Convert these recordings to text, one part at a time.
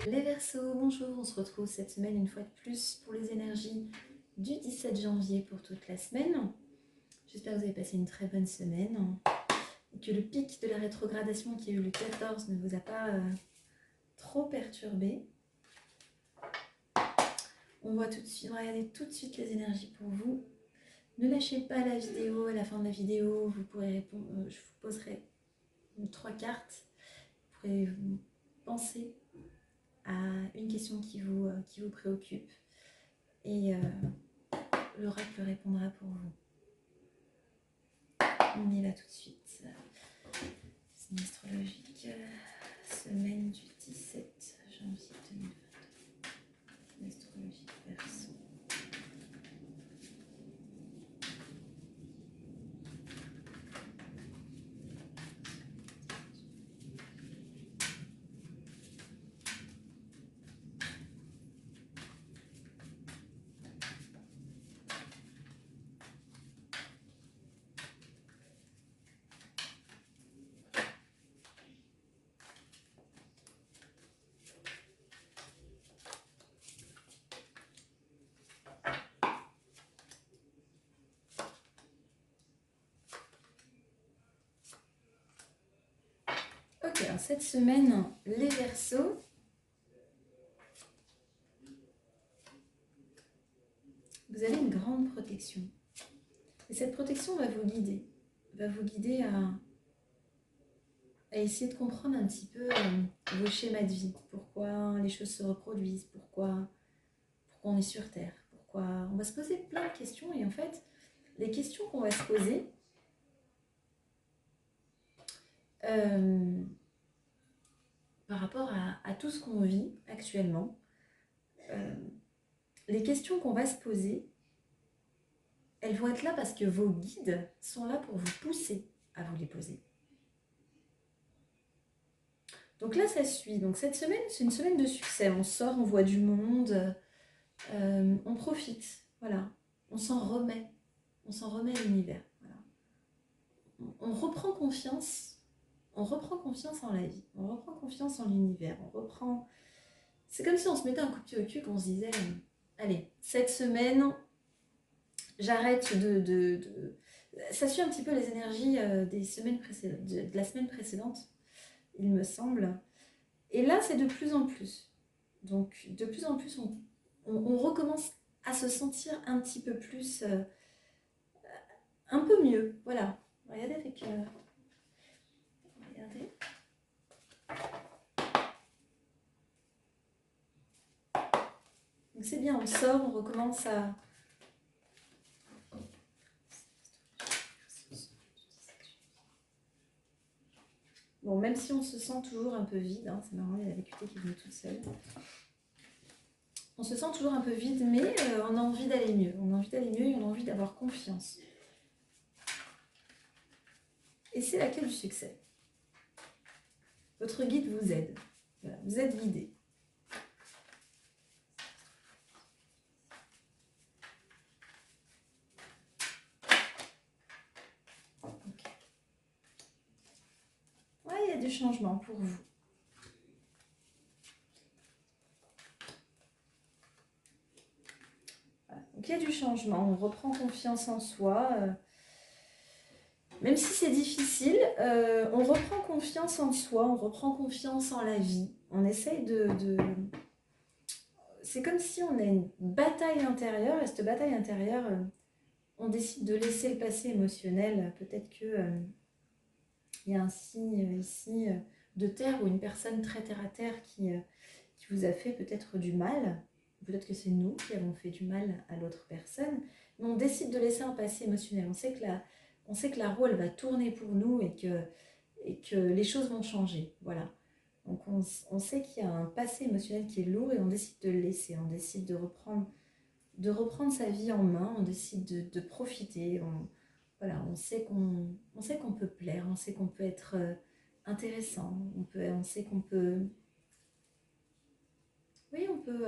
Les Verseaux, bonjour, on se retrouve cette semaine une fois de plus pour les énergies du 17 janvier pour toute la semaine. J'espère que vous avez passé une très bonne semaine et que le pic de la rétrogradation qui a eu le 14 ne vous a pas trop perturbé. On va regarder tout de suite les énergies pour vous. Ne lâchez pas la vidéo, à la fin de la vidéo, vous pourrez répondre, je vous poserai 3 cartes. Vous pourrez penser à une question qui vous préoccupe et l'oracle répondra pour vous. On y va tout de suite. C'est astrologique, semaine du 17 janvier 2022. Astrologique Verseau. Ok, alors cette semaine, les Verseaux, vous avez une grande protection. Et cette protection va vous guider à essayer de comprendre un petit peu vos schémas de vie. Pourquoi les choses se reproduisent, pourquoi on est sur Terre, pourquoi... On va se poser plein de questions et en fait, les questions qu'on va se poser, par rapport à tout ce qu'on vit actuellement, les questions qu'on va se poser, elles vont être là parce que vos guides sont là pour vous pousser à vous les poser. Donc là, ça suit. Donc cette semaine, c'est une semaine de succès. On sort, on voit du monde, on profite. Voilà. On s'en remet. On s'en remet à l'univers. Voilà. On reprend confiance. On reprend confiance en la vie. On reprend confiance en l'univers. On reprend... C'est comme si on se mettait un coup de pied au cul, qu'on se disait, allez, cette semaine, j'arrête de... Ça suit un petit peu les énergies des semaines précédentes, de la semaine précédente, il me semble. Et là, c'est de plus en plus. Donc, de plus en plus, on recommence à se sentir un petit peu plus, un peu mieux. Voilà. Regardez avec... regardez. Donc, c'est bien, on sort, on recommence à... Bon, même si on se sent toujours un peu vide, hein, c'est marrant, il y a la vécuité qui est venue toute seule. On se sent toujours un peu vide, mais on a envie d'aller mieux. On a envie d'aller mieux et on a envie d'avoir confiance. Et c'est la clé du succès. Votre guide vous aide. Voilà, vous êtes guidé. Okay. Ouais, il y a du changement pour vous. Voilà. Donc il y a du changement, on reprend confiance en soi. Même si c'est difficile, on reprend confiance en soi, on reprend confiance en la vie. On essaye de... C'est comme si on a une bataille intérieure, et cette bataille intérieure, on décide de laisser le passé émotionnel. Peut-être que il y a un signe ici de terre ou une personne très terre à terre qui vous a fait peut-être du mal. Peut-être que c'est nous qui avons fait du mal à l'autre personne. Mais on décide de laisser un passé émotionnel. On sait que la roue, elle va tourner pour nous et que les choses vont changer. Voilà. Donc on sait qu'il y a un passé émotionnel qui est lourd et on décide de le laisser. On décide de reprendre sa vie en main. On décide de profiter. Voilà, on sait qu'on peut plaire. On sait qu'on peut être intéressant. On sait qu'on peut... Oui, on peut...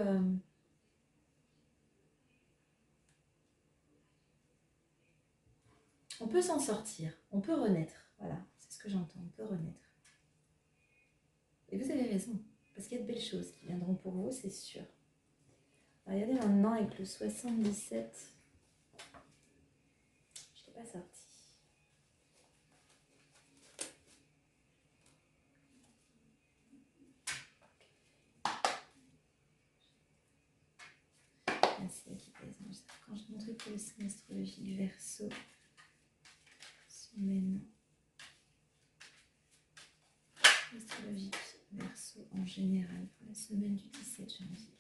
on peut s'en sortir, on peut renaître. Voilà, c'est ce que j'entends, on peut renaître. Et vous avez raison, Parce qu'il y a de belles choses qui viendront pour vous, c'est sûr. Alors, regardez maintenant avec le 77. Je ne l'ai pas sorti. C'est qui pèse. Quand je montrais pour le signe astrologique Verseau, semaine astrologique Verseau en général pour la semaine du 17 janvier.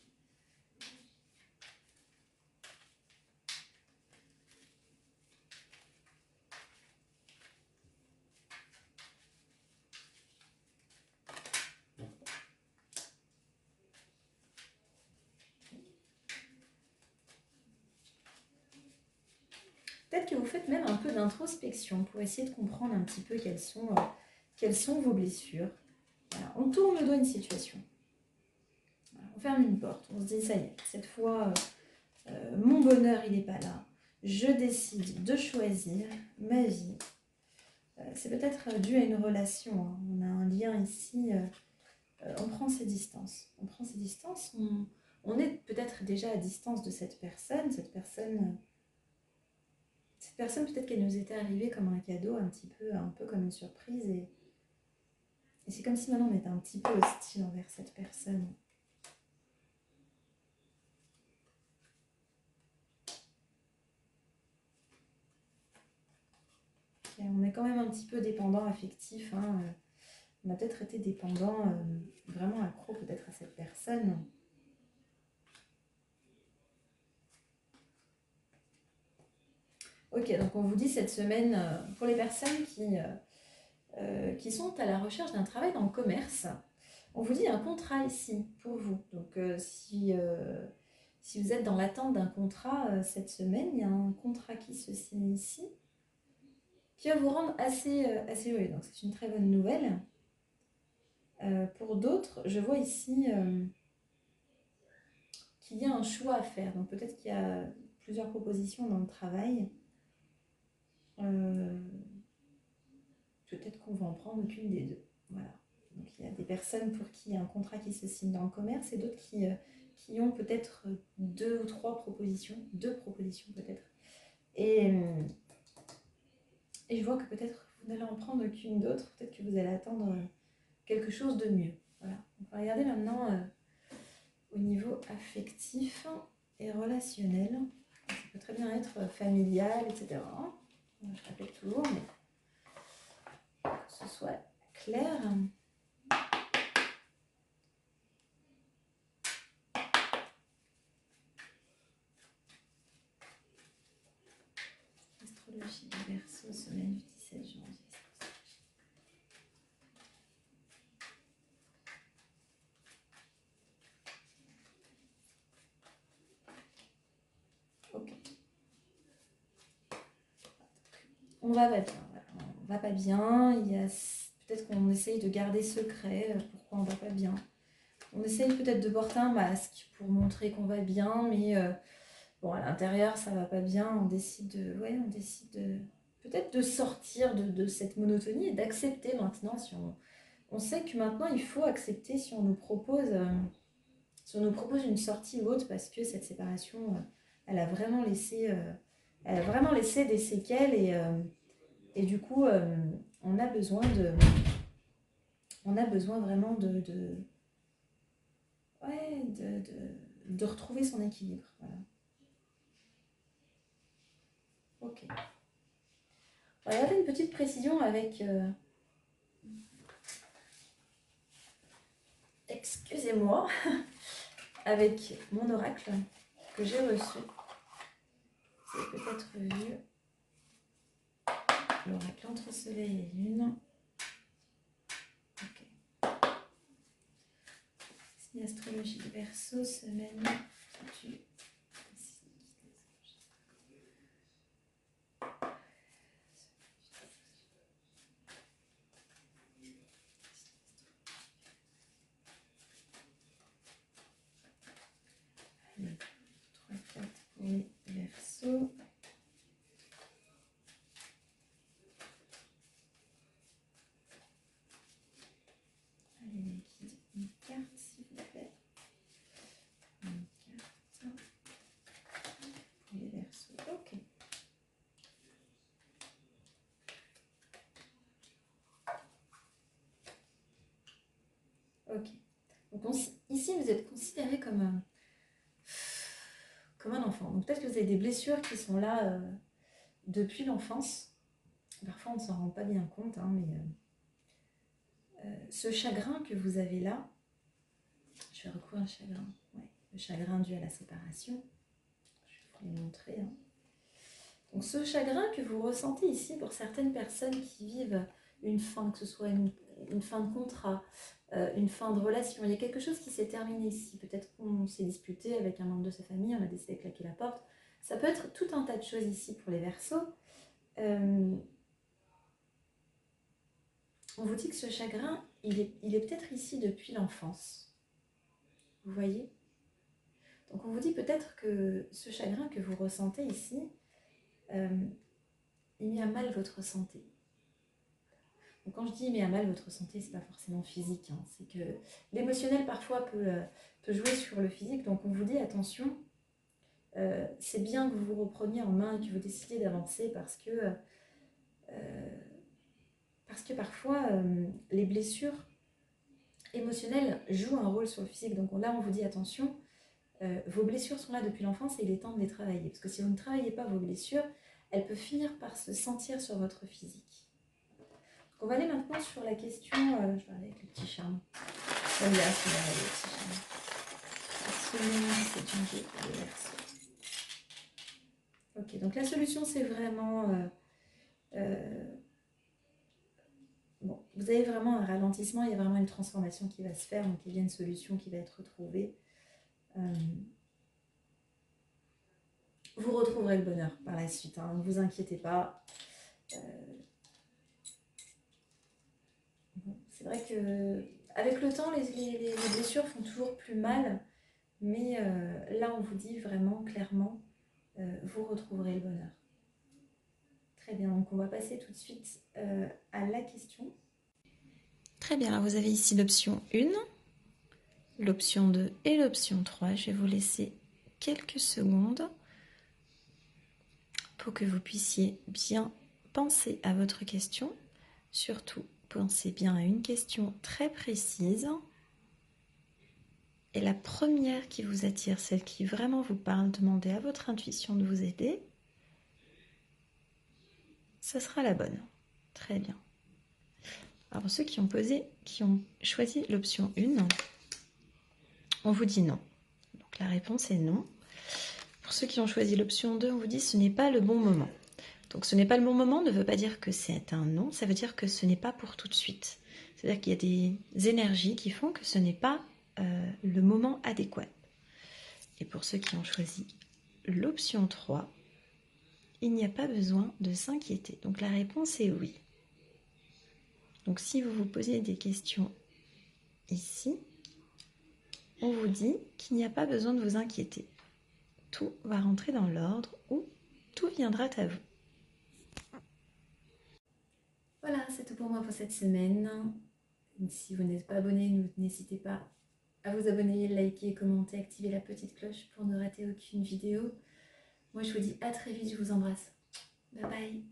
Peut-être que vous faites même un peu d'introspection pour essayer de comprendre un petit peu quelles sont vos blessures. Voilà, on tourne le dos à une situation. Voilà, on ferme une porte. On se dit, ça y est, cette fois, mon bonheur, il n'est pas là. Je décide de choisir ma vie. C'est peut-être dû à une relation. Hein. On a un lien ici. On prend ses distances. On prend ses distances. On est peut-être déjà à distance de cette personne. Cette personne peut-être qu'elle nous était arrivée comme un cadeau, un peu comme une surprise. Et c'est comme si maintenant on était un petit peu hostile envers cette personne. Okay, on est quand même un petit peu dépendant affectif. Hein. On a peut-être été dépendant, vraiment accro peut-être à cette personne. Ok, donc on vous dit cette semaine, pour les personnes qui sont à la recherche d'un travail dans le commerce, on vous dit un contrat ici pour vous. Donc si vous êtes dans l'attente d'un contrat cette semaine, il y a un contrat qui se signe ici, qui va vous rendre assez heureux. Donc c'est une très bonne nouvelle. Pour d'autres, je vois ici qu'il y a un choix à faire. Donc peut-être qu'il y a plusieurs propositions dans le travail. Peut-être qu'on va en prendre aucune des deux. Voilà. Donc il y a des personnes pour qui il y a un contrat qui se signe dans le commerce et d'autres qui ont peut-être 2 ou 3 propositions, 2 propositions peut-être. Et je vois que peut-être vous n'allez en prendre qu'une d'autre, peut-être que vous allez attendre quelque chose de mieux. Voilà. On va regarder maintenant au niveau affectif et relationnel. Ça peut très bien être familial, etc. Je répète toujours, mais que ce soit clair. Astrologie du Verseau, semaine du 17 janvier. Ok. On va pas bien. On va pas bien. Il y a peut-être qu'on essaye de garder secret pourquoi on va pas bien. On essaye peut-être de porter un masque pour montrer qu'on va bien, mais bon, à l'intérieur, ça va pas bien. On décide peut-être de sortir de cette monotonie et d'accepter maintenant. Si on sait que maintenant, il faut accepter si on nous propose une sortie ou autre, parce que cette séparation, elle a vraiment laissé des séquelles et du coup, on a besoin vraiment de retrouver son équilibre. Voilà. Ok. On va regarder une petite précision avec... excusez-moi, avec mon oracle que j'ai reçu. Vous avez peut-être vu l'oracle entre soleil et lune. Ok. Signe astrologique Verseau, semaine du... Allez, 3, 4 pour les Verseaux. Allez, les guides, une carte. Ok. Donc ici, vous êtes considéré comme un enfant. Donc peut-être que vous avez des blessures qui sont là depuis l'enfance. Parfois, on ne s'en rend pas bien compte, hein, mais ce chagrin que vous avez là, je vais recouvrir le chagrin. Ouais, le chagrin dû à la séparation. Je vais vous le montrer. Hein. Donc ce chagrin que vous ressentez ici pour certaines personnes qui vivent une fin, que ce soit une fin de contrat, une fin de relation, il y a quelque chose qui s'est terminé ici. Peut-être qu'on s'est disputé avec un membre de sa famille, on a décidé de claquer la porte. Ça peut être tout un tas de choses ici pour les Verseaux. On vous dit que ce chagrin, il est peut-être ici depuis l'enfance. Vous voyez? Donc on vous dit peut-être que ce chagrin que vous ressentez ici, il met à mal votre santé. Donc quand je dis il met à mal votre santé, c'est pas forcément physique. Hein. C'est que l'émotionnel parfois peut jouer sur le physique. Donc on vous dit attention, c'est bien que vous vous repreniez en main et que vous décidiez d'avancer parce que parfois les blessures émotionnelles jouent un rôle sur le physique. Donc là on vous dit attention, vos blessures sont là depuis l'enfance et il est temps de les travailler. Parce que si vous ne travaillez pas vos blessures, elles peuvent finir par se sentir sur votre physique. Donc on va aller maintenant sur la question, je vais aller avec le petit charme. J'aime bien celui-là, le petit charme. Absolument, c'est une vie pour les Verseaux. Ok, donc la solution c'est vraiment... bon, vous avez vraiment un ralentissement, il y a vraiment une transformation qui va se faire, donc il y a une solution qui va être trouvée. Vous retrouverez le bonheur par la suite, hein, ne vous inquiétez pas. Bon, c'est vrai que avec le temps, les blessures font toujours plus mal, mais là on vous dit vraiment clairement, vous retrouverez le bonheur. Très bien, donc on va passer tout de suite à la question. Très bien, alors vous avez ici l'option 1, l'option 2 et l'option 3. Je vais vous laisser quelques secondes pour que vous puissiez bien penser à votre question. Surtout, pensez bien à une question très précise. Et la première qui vous attire, celle qui vraiment vous parle, demandez à votre intuition de vous aider. Ça sera la bonne. Très bien. Alors pour ceux qui ont choisi l'option 1, on vous dit non. Donc la réponse est non. Pour ceux qui ont choisi l'option 2, on vous dit ce n'est pas le bon moment. Donc ce n'est pas le bon moment ne veut pas dire que c'est un non, ça veut dire que ce n'est pas pour tout de suite. C'est-à-dire qu'il y a des énergies qui font que ce n'est pas le moment adéquat. Et pour ceux qui ont choisi l'option 3, il n'y a pas besoin de s'inquiéter. Donc la réponse est oui. Donc si vous vous posez des questions ici, on vous dit qu'il n'y a pas besoin de vous inquiéter. Tout va rentrer dans l'ordre ou tout viendra à vous. Voilà, c'est tout pour moi pour cette semaine. Si vous n'êtes pas abonné, n'hésitez pas à vous abonner, liker, commenter, activer la petite cloche pour ne rater aucune vidéo. Moi je vous dis à très vite, je vous embrasse. Bye bye.